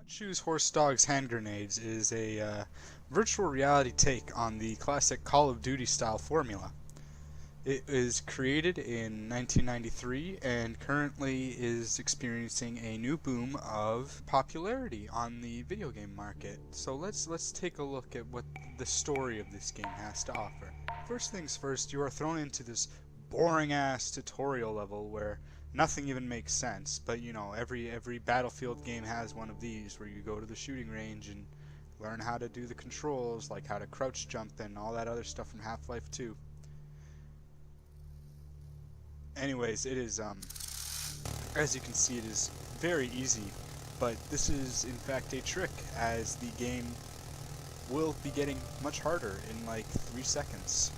Choose Horse Dogs Hand Grenades is a virtual reality take on the classic Call of Duty style formula. It was created in 1993 and currently is experiencing a new boom of popularity on the video game market. So let's take a look at what the story of this game has to offer. First things first, you are thrown into this boring ass tutorial level where nothing even makes sense, but you know, every Battlefield game has one of these where you go to the shooting range and learn how to do the controls, like how to crouch jump and all that other stuff from Half-Life 2. Anyways, it is, as you can see, it is very easy, but this is in fact a trick, as the game will be getting much harder in like 3 seconds.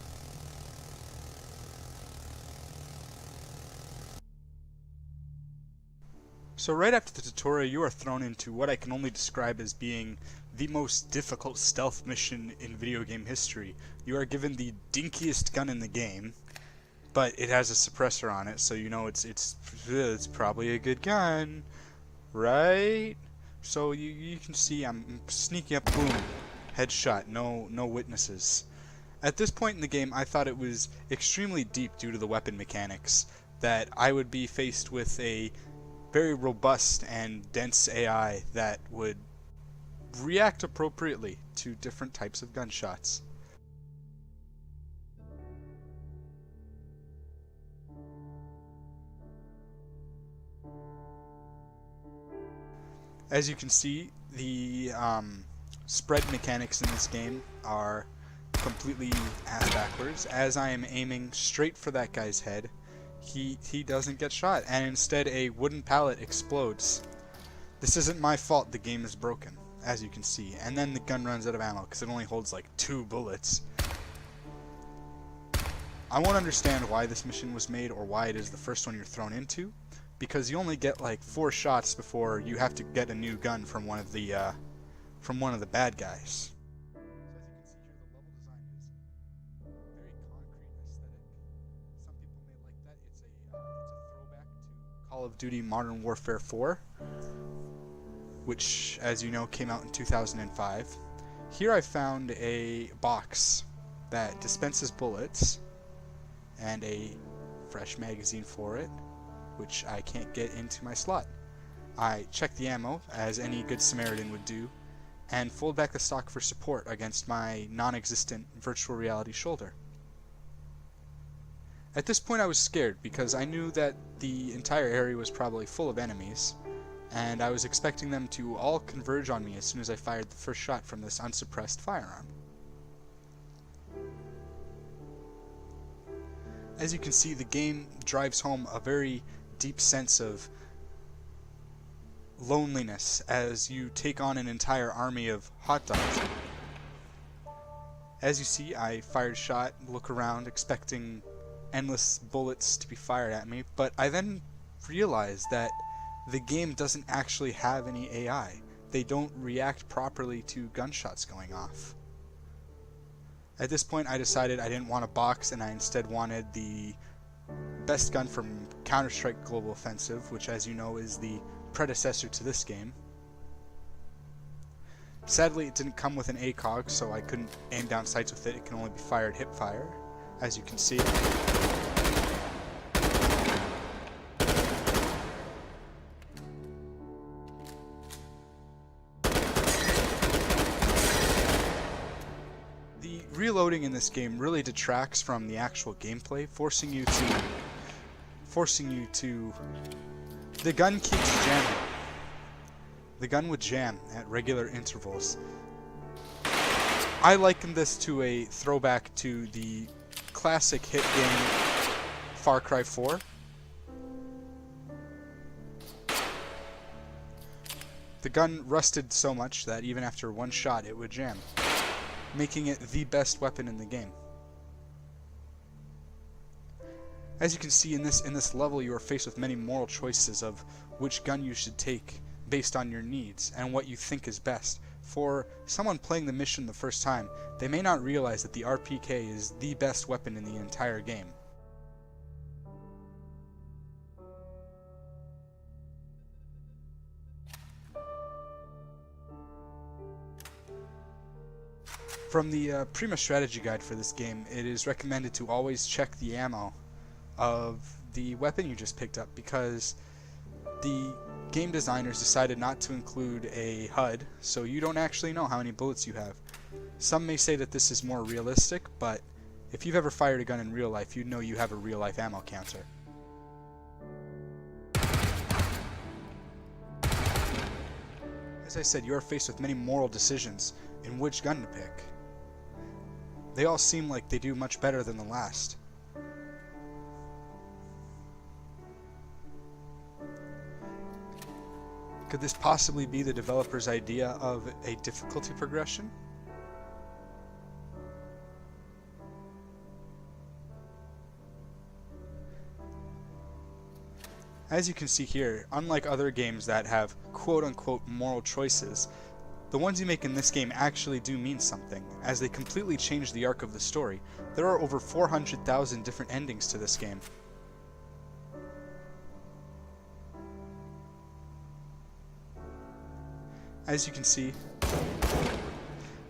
So right after the tutorial, you are thrown into what I can only describe as being the most difficult stealth mission in video game history. You are given the dinkiest gun in the game, but it has a suppressor on it, so you know it's probably a good gun, right? So you can see I'm sneaking up, boom, headshot, no witnesses. At this point in the game, I thought it was extremely deep due to the weapon mechanics, that I would be faced with a very robust and dense AI that would react appropriately to different types of gunshots. As you can see, the spread mechanics in this game are completely ass backwards. As I am aiming straight for that guy's head, he doesn't get shot, and instead a wooden pallet explodes. This isn't my fault, the game is broken, as you can see. And then the gun runs out of ammo because it only holds like 2 bullets. I won't understand why this mission was made or why it is the first one you're thrown into, because you only get like 4 shots before you have to get a new gun from one of the bad guys. Call of Duty Modern Warfare 4, which, as you know, came out in 2005. Here I found a box that dispenses bullets and a fresh magazine for it, which I can't get into my slot. I check the ammo, as any good Samaritan would do, and fold back the stock for support against my non-existent virtual reality shoulder. At this point I was scared, because I knew that the entire area was probably full of enemies, and I was expecting them to all converge on me as soon as I fired the first shot from this unsuppressed firearm. As you can see, the game drives home a very deep sense of loneliness as you take on an entire army of hot dogs. As you see, I fired a shot, look around, expecting endless bullets to be fired at me, but I then realized that the game doesn't actually have any AI. They don't react properly to gunshots going off. At this point I decided I didn't want a box, and I instead wanted the best gun from Counter-Strike Global Offensive, which, as you know, is the predecessor to this game. Sadly, it didn't come with an ACOG, so I couldn't aim down sights with it. It can only be fired hip fire, as you can see. The reloading in this game really detracts from the actual gameplay, forcing you to the gun keeps jamming. The gun would jam at regular intervals. I liken this to a throwback to the classic hit game Far Cry 4. The gun rusted so much that even after one shot it would jam, making it the best weapon in the game. As you can see, in this level, you are faced with many moral choices of which gun you should take based on your needs and what you think is best. For someone playing the mission the first time, they may not realize that the RPK is the best weapon in the entire game. From the Prima strategy guide for this game, it is recommended to always check the ammo of the weapon you just picked up, because the game designers decided not to include a HUD, so you don't actually know how many bullets you have. Some may say that this is more realistic, but if you've ever fired a gun in real life, you'd know you have a real life ammo counter. As I said, you are faced with many moral decisions in which gun to pick. They all seem like they do much better than the last. Could this possibly be the developer's idea of a difficulty progression? As you can see here, unlike other games that have quote-unquote moral choices, the ones you make in this game actually do mean something, as they completely change the arc of the story. There are over 400,000 different endings to this game. As you can see,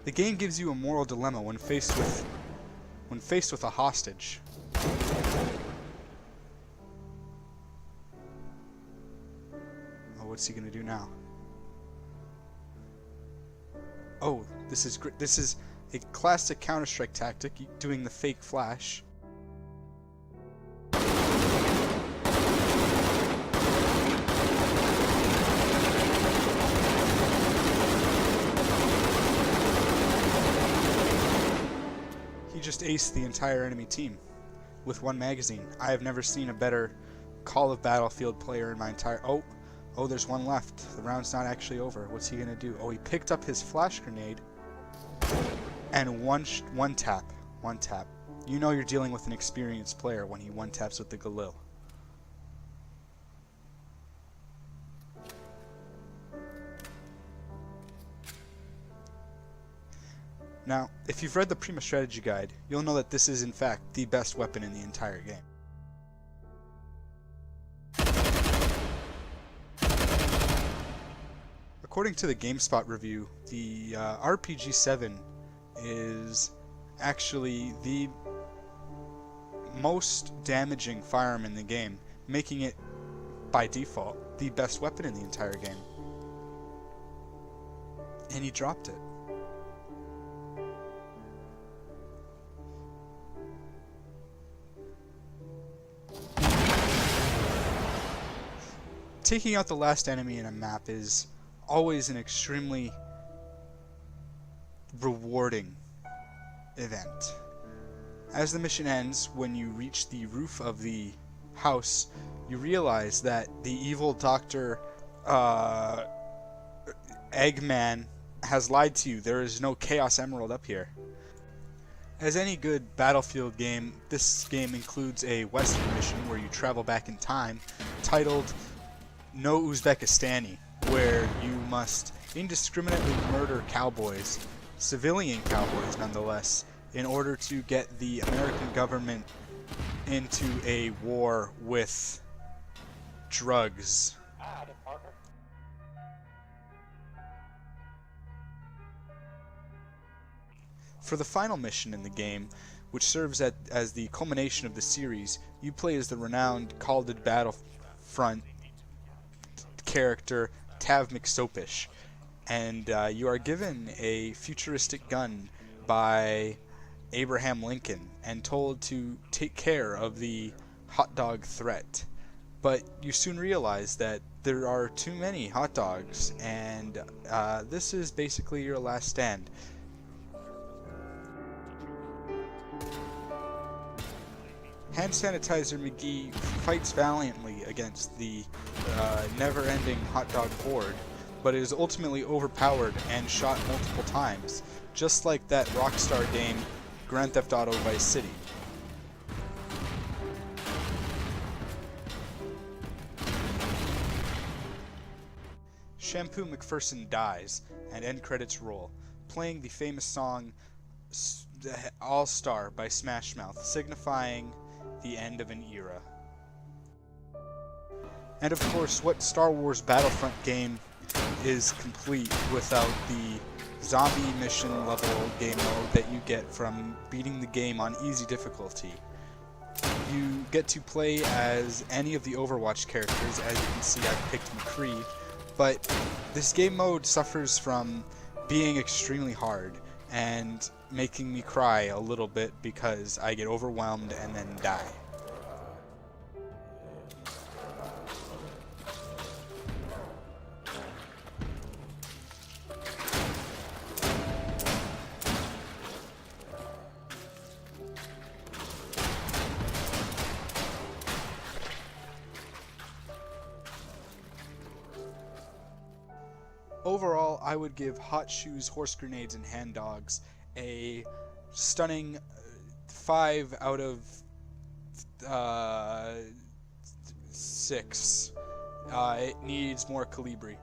the game gives you a moral dilemma when faced with a hostage. Oh, what's he gonna do now? Oh, this is a classic Counter-Strike tactic, doing the fake flash. He just aced the entire enemy team with one magazine. I have never seen a better Call of Battlefield player in my entire... Oh, there's one left. The round's not actually over. What's he gonna do? Oh, he picked up his flash grenade and one tap. You know you're dealing with an experienced player when he one taps with the Galil. Now, if you've read the Prima strategy guide, you'll know that this is in fact the best weapon in the entire game. According to the GameSpot review, the RPG-7 is actually the most damaging firearm in the game, making it, by default, the best weapon in the entire game. And he dropped it. Taking out the last enemy in a map is always an extremely rewarding event. As the mission ends, when you reach the roof of the house, you realize that the evil Dr. Eggman has lied to you. There is no Chaos Emerald up here. As any good Battlefield game, this game includes a Western mission where you travel back in time, titled No Uzbekistani, where you must indiscriminately murder cowboys, civilian cowboys nonetheless, in order to get the American government into a war with drugs. For the final mission in the game, which serves as the culmination of the series, you play as the renowned Call of Battlefront character Tav McSopish, and you are given a futuristic gun by Abraham Lincoln and told to take care of the hot dog threat. But you soon realize that there are too many hot dogs, and this is basically your last stand. Hand Sanitizer McGee fights valiantly against the never-ending hot dog horde, but is ultimately overpowered and shot multiple times, just like that Rockstar game Grand Theft Auto Vice City. Shampoo McPherson dies, and end credits roll, playing the famous song All-Star by Smash Mouth, signifying the end of an era. And of course, what Star Wars Battlefront game is complete without the zombie mission level game mode that you get from beating the game on easy difficulty. You get to play as any of the Overwatch characters. As you can see, I've picked McCree, but this game mode suffers from being extremely hard and making me cry a little bit because I get overwhelmed and then die. Overall, I would give Hot Shoes, Horse Grenades, and Hand Dogs a stunning 5 out of 6. It needs more Calibri.